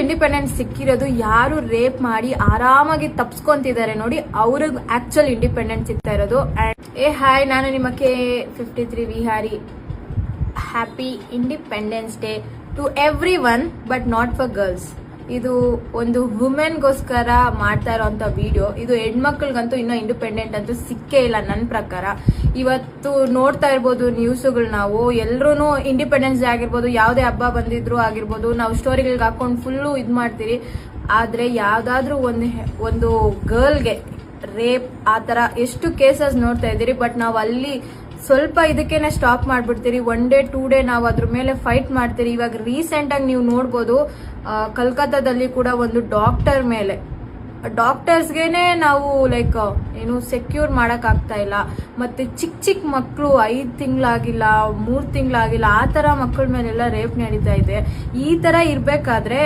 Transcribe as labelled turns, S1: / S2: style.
S1: Independence ಸಿಕ್ಕಿರೋದು ಯಾರು rape ಮಾಡಿ ಆರಾಮಾಗಿ ತಪ್ಸ್ಕೊಂತಿದ್ದಾರೆ ನೋಡಿ, ಅವ್ರಿಗೆ ಆಕ್ಚುಲ್ ಇಂಡಿಪೆಂಡೆನ್ಸ್ ಸಿಗ್ತಾ ಇರೋದು. ಅಂಡ್ ಹಾಯ್, ನಾನು ನಿಮ್ಮ K53 Vihari. Happy independence day to everyone, but not for girls. ಇದು ಒಂದು ವುಮೆನ್ಗೋಸ್ಕರ ಮಾಡ್ತಾ ಇರೋಂಥ ವಿಡಿಯೋ. ಇದು ಹೆಣ್ಮಕ್ಳಿಗಂತೂ ಇನ್ನೂ ಇಂಡಿಪೆಂಡೆಂಟ್ ಅಂತೂ ಸಿಕ್ಕೇ ಇಲ್ಲ ನನ್ನ ಪ್ರಕಾರ. ಇವತ್ತು ನೋಡ್ತಾ ಇರ್ಬೋದು ನ್ಯೂಸ್ಗಳು, ನಾವು ಎಲ್ಲರೂ ಇಂಡಿಪೆಂಡೆನ್ಸ್ ಡೇ ಆಗಿರ್ಬೋದು, ಯಾವುದೇ ಹಬ್ಬ ಬಂದಿದ್ರು ಆಗಿರ್ಬೋದು, ನಾವು ಸ್ಟೋರಿಗಳಿಗೆ ಹಾಕೊಂಡು ಫುಲ್ಲು ಇದು ಮಾಡ್ತೀರಿ. ಆದರೆ ಯಾವುದಾದ್ರೂ ಒಂದು ಗರ್ಲ್ಗೆ ರೇಪ್ ಆ ಥರ ಎಷ್ಟು ಕೇಸಸ್ ನೋಡ್ತಾ ಇದ್ದೀರಿ. ಬಟ್ ನಾವು ಅಲ್ಲಿ ಸ್ವಲ್ಪ ಇದಕ್ಕೇನೆ ಸ್ಟಾಪ್ ಮಾಡ್ಬಿಡ್ತೀರಿ. 1 ಡೇ 2 ಡೇ ನಾವು ಅದ್ರ ಮೇಲೆ ಫೈಟ್ ಮಾಡ್ತೀರಿ. ಇವಾಗ ರೀಸೆಂಟ್ ಆಗಿ ನೀವು ನೋಡ್ಬೋದು, ಕಲ್ಕತ್ತಾದಲ್ಲಿ ಕೂಡ ಒಂದು ಡಾಕ್ಟರ್ ಮೇಲೆ, ಡಾಕ್ಟರ್ಸ್ಗೆನೆ ನಾವು ಸೆಕ್ಯೂರ್ ಮಾಡಕ್ ಆಗ್ತಾ ಇಲ್ಲ. ಮತ್ತೆ ಚಿಕ್ಕ ಮಕ್ಕಳು 5 ತಿಂಗಳಾಗಿಲ್ಲ, 3 ತಿಂಗಳಾಗಿಲ್ಲ, ಆ ತರ ಮಕ್ಕಳ ಮೇಲೆಲ್ಲ ರೇಪ್ ನಡೀತಾ ಇದೆ. ಈ ತರ ಇರ್ಬೇಕಾದ್ರೆ